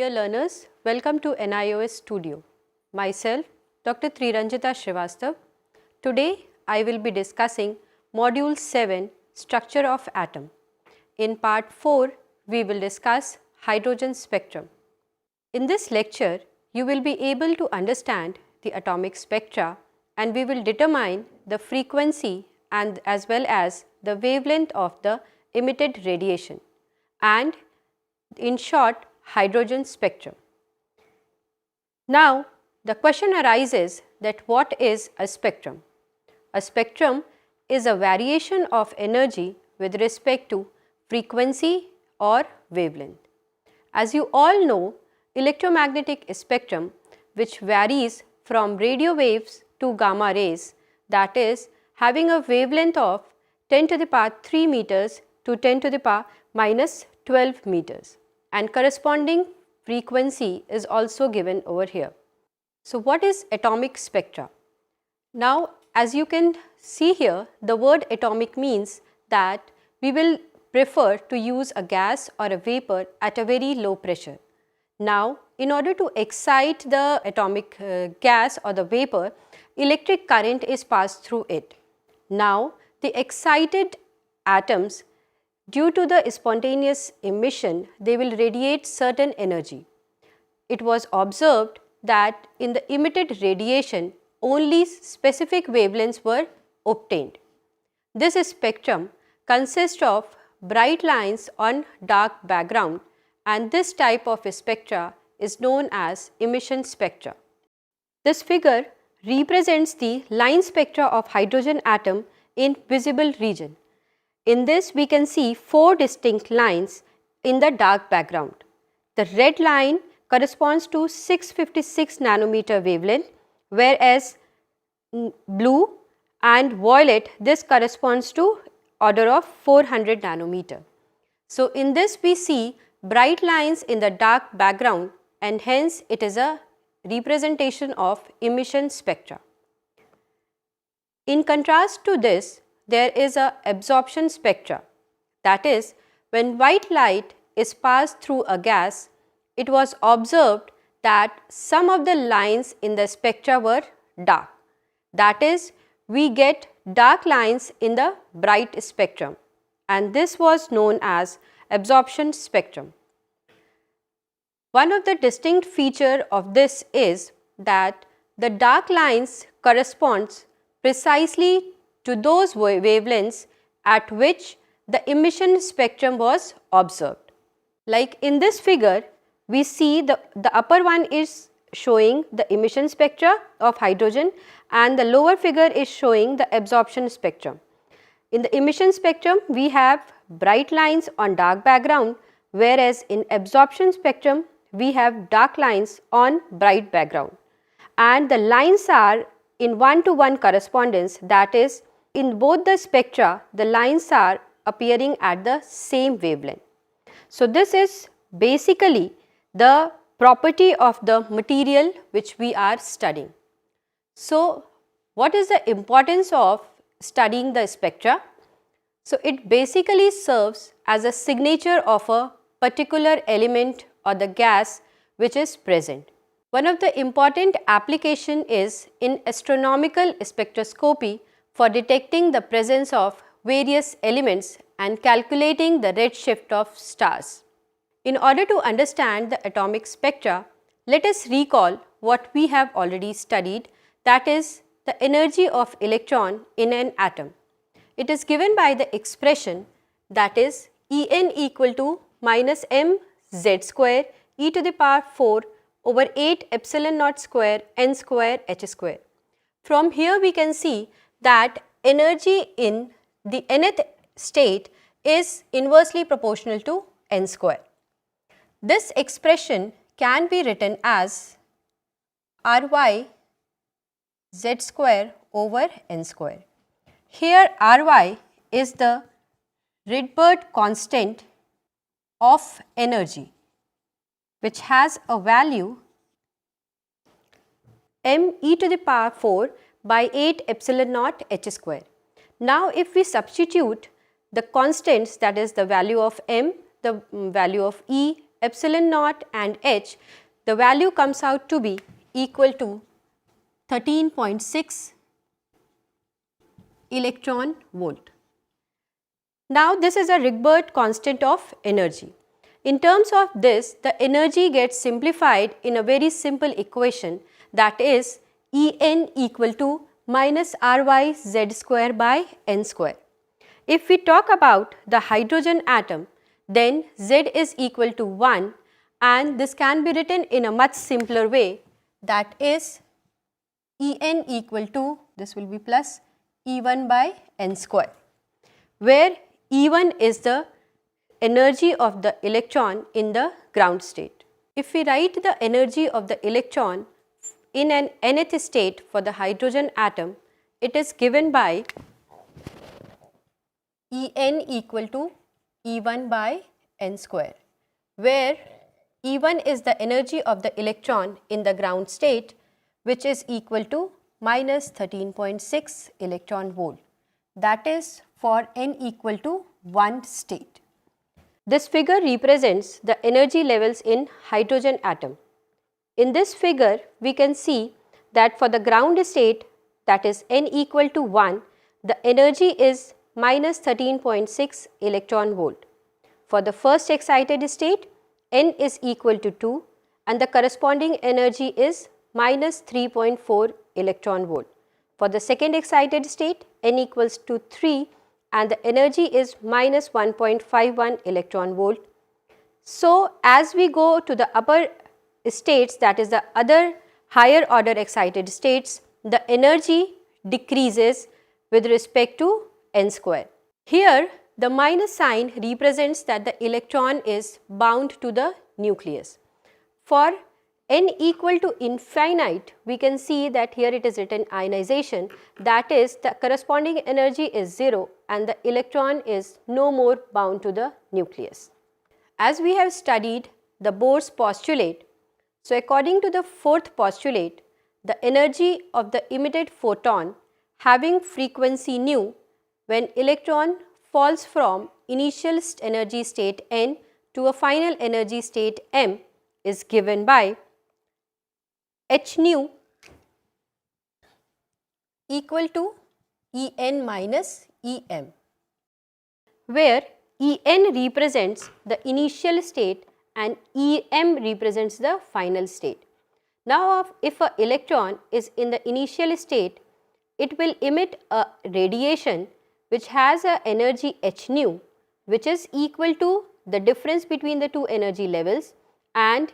dear learners, welcome to NIOS Studio. Myself, Dr. Triranjita Srivastav. Today, I will be discussing Module 7, Structure of Atom. In Part 4, we will discuss hydrogen spectrum. In this lecture, you will be able to understand the atomic spectra and we will determine the frequency and as well as the wavelength of the emitted radiation and in short hydrogen spectrum. Now, the question arises that what is a spectrum? A spectrum is a variation of energy with respect to frequency or wavelength. As you all know, electromagnetic spectrum which varies from radio waves to gamma rays, that is having a wavelength of 10 to the power 3 meters to 10 to the power minus 12 meters and corresponding frequency is also given over here. So, what is atomic spectra? Now, as you can see here, the word atomic means that we will prefer to use a gas or a vapor at a very low pressure. Now, in order to excite the atomic gas or the vapor, electric current is passed through it. Now, the excited atoms, due to the spontaneous emission, they will radiate certain energy. It was observed that in the emitted radiation, only specific wavelengths were obtained. This spectrum consists of bright lines on dark background and this type of spectra is known as emission spectra. This figure represents the line spectra of hydrogen atom in visible region. In this we can see 4 distinct lines in the dark background. The red line corresponds to 656 nanometer wavelength, whereas blue and violet, this corresponds to order of 400 nanometer. So, in this we see bright lines in the dark background and hence it is a representation of emission spectra. In contrast to this, there is a absorption spectra, that is when white light is passed through a gas, it was observed that some of the lines in the spectra were dark, that is we get dark lines in the bright spectrum and this was known as absorption spectrum. One of the distinct feature of this is that the dark lines corresponds precisely to those wavelengths at which the emission spectrum was observed. Like in this figure, we see the upper one is showing the emission spectra of hydrogen and the lower figure is showing the absorption spectrum. In the emission spectrum, we have bright lines on dark background, whereas in absorption spectrum, we have dark lines on bright background. And the lines are in 1-to-1 correspondence, that is in both the spectra, the lines are appearing at the same wavelength. So, this is basically the property of the material which we are studying. So, what is the importance of studying the spectra? So, it basically serves as a signature of a particular element or the gas which is present. One of the important application is in astronomical spectroscopy for detecting the presence of various elements and calculating the redshift of stars. In order to understand the atomic spectra, let us recall what we have already studied, that is the energy of electron in an atom. It is given by the expression that is En equal to minus mz square e to the power 4 over 8 epsilon naught square n square h square. From here we can see that energy in the nth state is inversely proportional to n square. This expression can be written as Ry z square over n square. Here Ry is the Rydberg constant of energy which has a value m e to the power 4 by 8 epsilon naught h square. Now, if we substitute the constants, that is the value of m, the value of E epsilon naught and h, the value comes out to be equal to 13.6 electron volt. Now this is a Rydberg constant of energy. In terms of this, the energy gets simplified in a very simple equation, that is En equal to minus Ry z square by n square. If we talk about the hydrogen atom, then Z is equal to 1, and this can be written in a much simpler way, that is En equal to, this will be plus E1 by n square, where E1 is the energy of the electron in the ground state. If we write the energy of the electron in an nth state for the hydrogen atom, it is given by En equal to E1 by n square, where E1 is the energy of the electron in the ground state, which is equal to minus 13.6 electron volt, that is for n equal to 1 state. This figure represents the energy levels in hydrogen atom. In this figure, we can see that for the ground state, that is n equal to 1, the energy is minus 13.6 electron volt. For the first excited state, n is equal to 2 and the corresponding energy is minus 3.4 electron volt. For the second excited state, n equals to 3 and the energy is minus 1.51 electron volt. So, as we go to the upper states, that is the other higher order excited states, the energy decreases with respect to n square. Here the minus sign represents that the electron is bound to the nucleus. For n equal to infinite, we can see that here it is written ionization, that is the corresponding energy is 0 and the electron is no more bound to the nucleus. As we have studied the Bohr's postulate, so according to the fourth postulate, the energy of the emitted photon having frequency nu when electron falls from initial energy state n to a final energy state m is given by h nu equal to En minus Em, where En represents the initial state and Em represents the final state. Now, if an electron is in the initial state, it will emit a radiation which has a energy h nu, which is equal to the difference between the two energy levels, and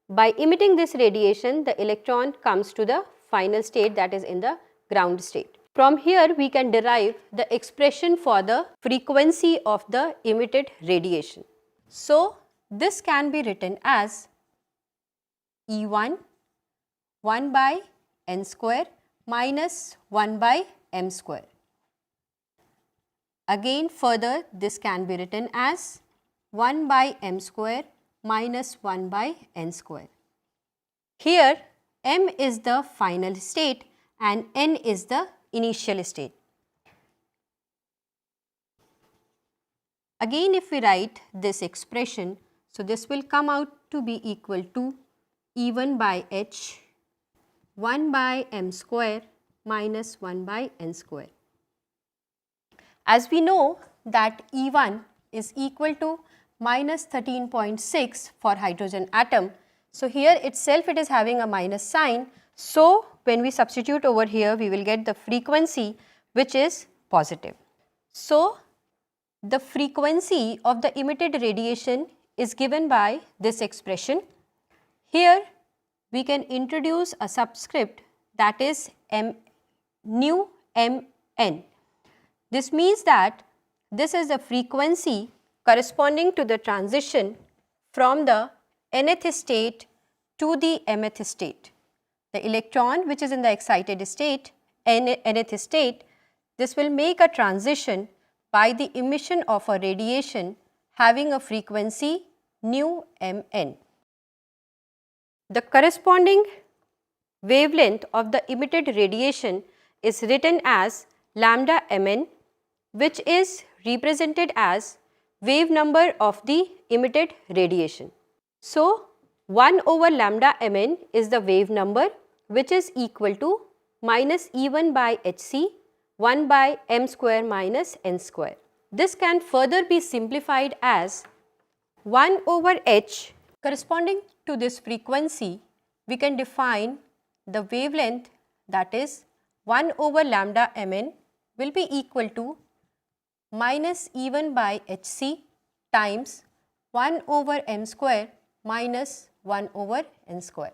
by emitting this radiation, the electron comes to the final state, that is in the ground state. From here we can derive the expression for the frequency of the emitted radiation. So, this can be written as E1 1 by n square minus 1 by m square. Again further this can be written as 1 by m square minus 1 by n square. Here m is the final state and n is the initial state. Again if we write this expression, so this will come out to be equal to E1 by h 1 by m square minus 1 by n square. As we know that E1 is equal to minus 13.6 for hydrogen atom. So, here itself it is having a minus sign. So, when we substitute over here, we will get the frequency which is positive. So, the frequency of the emitted radiation is given by this expression. Here we can introduce a subscript, that is m nu mn. This means that this is the frequency corresponding to the transition from the nth state to the mth state. The electron which is in the excited state, nth state, this will make a transition by the emission of a radiation having a frequency nu mn. The corresponding wavelength of the emitted radiation is written as lambda mn, which is represented as wave number of the emitted radiation. So, 1 over lambda Mn is the wave number, which is equal to minus E1 by Hc 1 by m square minus n square. This can further be simplified as 1 over h. Corresponding to this frequency, we can define the wavelength, that is 1 over lambda Mn will be equal to minus E1 by Hc times 1 over m square minus 1 over n square.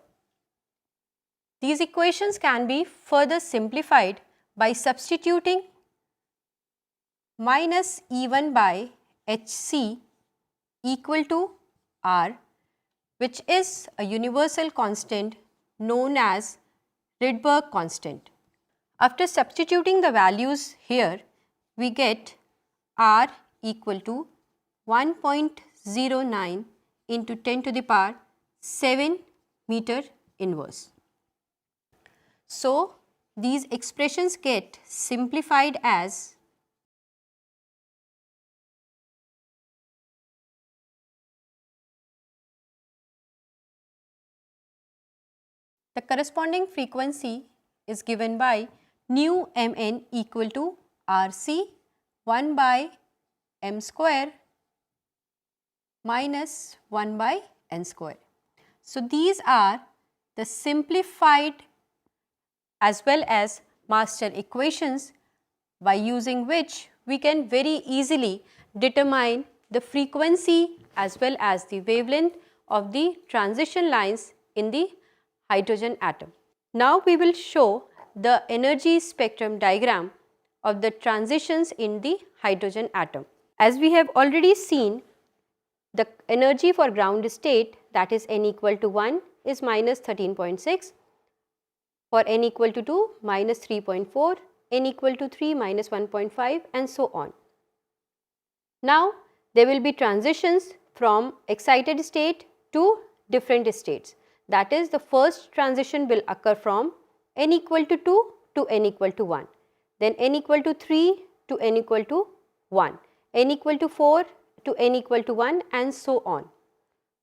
These equations can be further simplified by substituting minus E1 by Hc equal to R, which is a universal constant known as Rydberg constant. After substituting the values here, we get R equal to 1.09 into 10 to the power 7 meter inverse. So, these expressions get simplified as the corresponding frequency is given by nu Mn equal to Rc 1 by m square minus 1 by n square. So, these are the simplified as well as master equations by using which we can very easily determine the frequency as well as the wavelength of the transition lines in the hydrogen atom. Now, we will show the energy spectrum diagram of the transitions in the hydrogen atom. As we have already seen, the energy for ground state, that is n equal to 1, is minus 13.6, for n equal to 2 minus 3.4, n equal to 3 minus 1.5 and so on. Now, there will be transitions from excited state to different states. That is, the first transition will occur from n equal to 2 to n equal to 1, then n equal to 3 to n equal to 1, n equal to 4 to n equal to 1 and so on.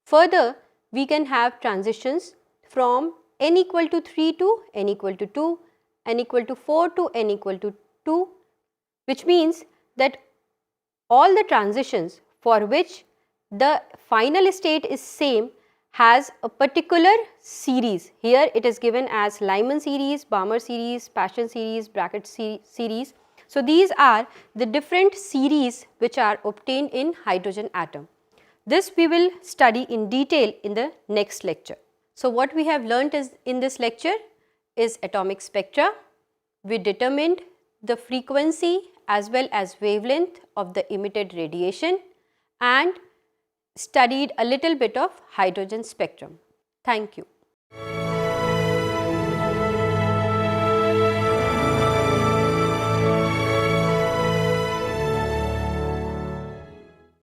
Further, we can have transitions from n equal to 3 to n equal to 2, n equal to 4 to n equal to 2, which means that all the transitions for which the final state is same has a particular series. Here it is given as Lyman series, Balmer series, Paschen series, Brackett series. So, these are the different series which are obtained in hydrogen atom. This we will study in detail in the next lecture. So, what we have learnt is in this lecture is atomic spectra. We determined the frequency as well as wavelength of the emitted radiation and studied a little bit of hydrogen spectrum. Thank you.